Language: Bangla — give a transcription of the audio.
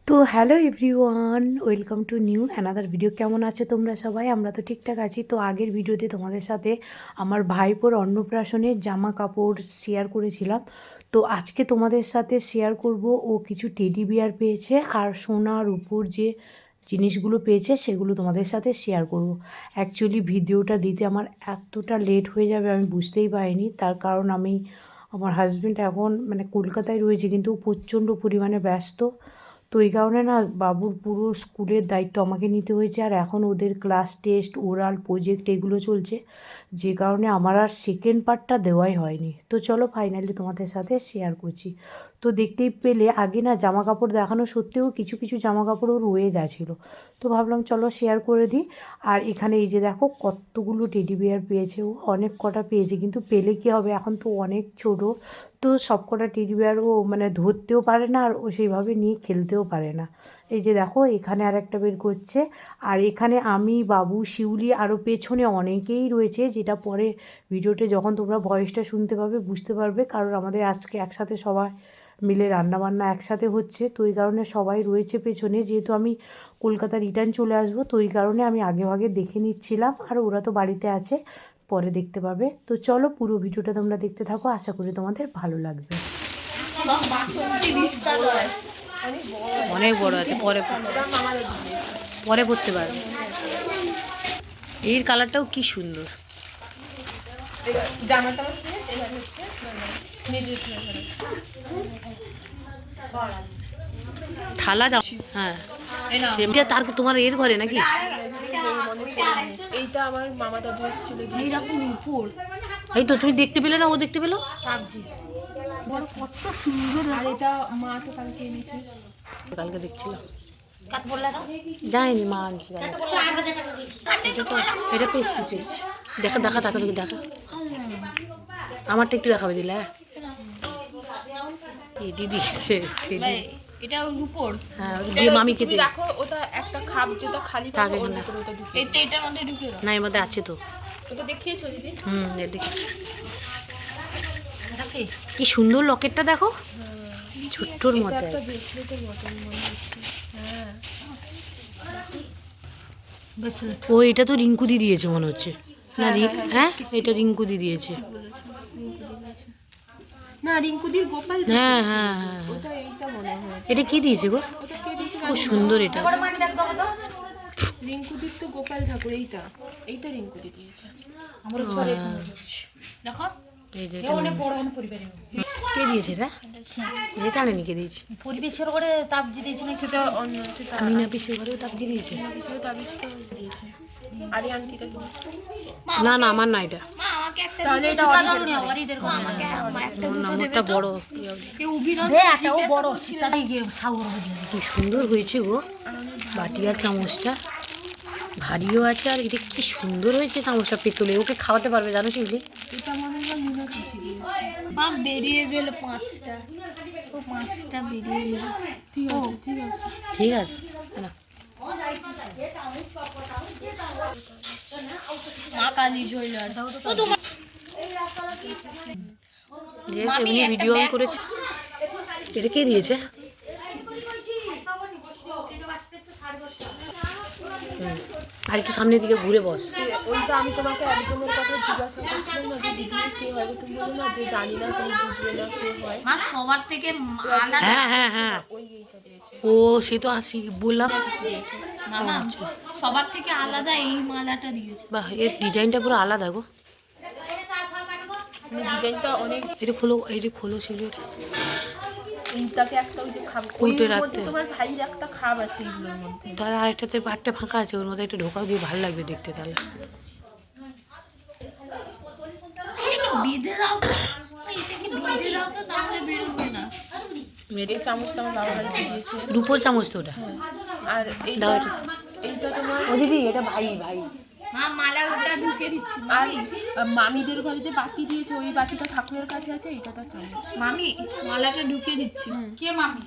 তো hello everyone, welcome to new another video. কেমন আছো তোমরা সবাই? আমরা তো ঠিকঠাক আছি। তো আগের ভিডিওতে তোমাদের সাথে আমার ভাইপোর অন্নপ্রাশনের জামা কাপড় শেয়ার করেছিলাম। তো আজকে তোমাদের সাথে শেয়ার করব ও কিছু টেডি বিয়ার পেয়েছে আর সোনার উপর যে জিনিসগুলো পেয়েছে সেগুলো তোমাদের সাথে শেয়ার করব। অ্যাকচুয়ালি ভিডিওটা দিতে আমার এতটা লেট হয়ে যাবে আমি বুঝতেই পারিনি। তার কারণ আমার হাজব্যান্ড এখন কলকাতায় রয়েছে, কিন্তু প্রচণ্ড পরিমাণে ব্যস্ত। তো এই কারণে না বাবুর পুরো স্কুলের দায়িত্ব আমাকে নিতে হয়েছে, আর এখন ওদের ক্লাস টেস্ট, ওরাল, প্রজেক্ট এগুলো চলছে, যে কারণে আমার আর সেকেন্ড পার্টটা দেওয়াই হয়নি। তো চলো ফাইনালি তোমাদের সাথে শেয়ার করছি। তো দেখতেই পেলে আগে না জামা কাপড় দেখানো সত্ত্বেও কিছু কিছু জামা কাপড়ও রয়ে গেছিলো। তো ভাবলাম চলো শেয়ার করে দিই। আর এখানে এই যে দেখো কতগুলো টেডি বিয়ার পেয়েছে ও, অনেক কটা পেয়েছে, কিন্তু পেলে কী হবে, এখন তো অনেক ছোটো। তো সব কটা টেডি বিয়ার ও ধরতেও পারে না, আর ও সেইভাবে নিয়ে খেলতেও পারে না। এই যে দেখো এখানে আর একটা বের করছে। আর এখানে আমি, বাবু, শিউলি, আরও পেছনে অনেকেই রয়েছে, যেটা পরে ভিডিওতে যখন তোমরা ভয়েসটা শুনতে পাবে বুঝতে পারবে, কারণ আমাদের আজকে একসাথে সবাই মিলে রান্নাবান্না একসাথে হচ্ছে। তো এই কারণে সবাই রয়েছে পেছনে, যেহেতু আমি কলকাতা রিটার্ন চলে আসবো, তো এই কারণে আমি আগেভাগে দেখে নিচ্ছিলাম। আর ওরা তো বাড়িতে আছে, পরে দেখতে পাবে। তো চলো পুরো ভিডিওটা তোমরা দেখতে থাকো, আশা করি তোমাদের ভালো লাগবে। অনেক বড় আছে, পরে পরে পরতে পারবে। এর কালারটাও কি সুন্দর। থালা দাও। হ্যাঁ, সেটা তার তোমার এর ঘরে নাকি? এইটা আমার মামা দাদু এসেছিল, এইরকম উপর। এই তো তুমি দেখতে পেলে না, ও দেখতে পেলো। সবজি বড় কত সুন্দর। আর এটা মা তো কালকে এনেছে, কালকে দেখছিলাম, যায়নি মা আনছি। এটা পেয়েছি পেয়েছি। দেখা দেখা দেখা দেখি দেখা, আমারটা একটু দেখাবে দিলে। এটি দিয়েছে এটা ওর উপর। হ্যাঁ, দিয়ে মামিকে তুমি দেখো ওটা একটা খাপ যেটা খালি পাবে ওর ভিতরে ওটা ঢুকে। এইটা এটার মধ্যে ঢুকে দাও। না, এর মধ্যে আছে তো। ওটা দেখিয়েছো দিদি? এদিকে কি সুন্দর লকেটটা দেখো, ছোট্টর মতো। একটা ব্রেসলেটের মতন মনে হচ্ছে। হ্যাঁ, ও এটা তো রিঙ্কুদি দিয়েছে মনে হচ্ছে। না হ্যাঁ, এটা রিঙ্কুদি দিয়েছে। না রিঙ্কুদির গোপাল। হ্যাঁ হ্যাঁ হ্যাঁ, ওটা এইটা মনে হয়। এটা কি দিয়েছে গো? ওটা কে দিয়েছে? খুব সুন্দর এটা। রিঙ্কুদির তো গোপাল ঠাকুর। এইটা এইটা রিঙ্কুদি দিয়েছে। আমার ছোট দেখো এই যে কে দিয়েছে এটা? যে জানেনি কে দিয়েছে। পরিবেশের করে তাবজি দিয়েছে না, সেটা অন্য সেটা আমি না পিসের ঘরেও তাবজি দিয়েছে। বিষয়ে তাবিজটা দিয়েছে। আরে আন্টিটা দিয়েছে। না না, আমার না এটা। মা আমাকে একটা তাহলে এটা অরিদের গো, আমাকে একটা দুটো দেবে আমারটা তো। বড়। এই অভিনন্দন এটাও বড়, সেটাই গিয়ে সাগর হবে। কি সুন্দর হয়েছে গো, বাটি আর চামচটা ভারীও আছে। আর এটা কি সুন্দর হয়েছে চামচটা, পেতলে। ওকে খাওয়াতে পারবে জানো শিবলি? এটা মনে হয় মিনা খুশি দিয়েছে। মা বেরিয়ে গেল পাঁচটা, ও পাঁচটা বেরিয়ে গেল। ঠিক আছে ঠিক আছে ঠিক আছে না। মা কালী জুয়েলার্স। ও তো এমনি ভিডিও অন করেছে। এটা কে দিয়েছে? আর একটু সামনের দিকে ঘুরে বস। ওইটা আমি তোমাকে একজনের কথা জিজ্ঞাসা করছিলাম না যে দিদি কে হয়, তুমি বলো না যে জানি না, তুমি বুঝবে না কে হয়। মা সবার থেকে আলাদা। হ্যাঁ হ্যাঁ হ্যাঁ, ওই এইটা দিয়েছে। ও সে তো আসি বললাম। মামা সবার থেকে আলাদা এই মালাটা দিয়েছে। বাহ, এর ডিজাইনটা পুরো আলাদা গো। ডিজাইনটা অনেক। এটা খোলো, এটা খোলো ছিল। এইটাকে একটা ওই যে খাব, কৌটো ওইটার রাখতে। মধ্যে তোমার ভাইয়ের একটা খাব আছে এইগুলোর মধ্যে। তাহলে আরেকটাতে একটা ফাঁকা আছে, ওর মধ্যে একটা ঢোকাও দিয়ে ভালো লাগবে দেখতে। তাহলে এটাকে বেঁধে দাও তো, এটাকে বেঁধে দাও তো, তাহলে বেরোবে না। এই চামচটা আমার বাবা বাড়িতে দিয়েছে। রূপোর চামচ তো ওটা। আর এইটা দাও এটা। এইটা তোমার ও দিদি, এটা ভাই ভাই। মা মালা ওটা ঢুকে দিচ্ছি। আর মামিদের ঘরে যে বাতি দিয়েছে ওই বাতিটা ঠাকুরের কাছে আছে, এইটা তার চামচ। মামি মালাটা ঢুকে দিচ্ছি। কে মামি?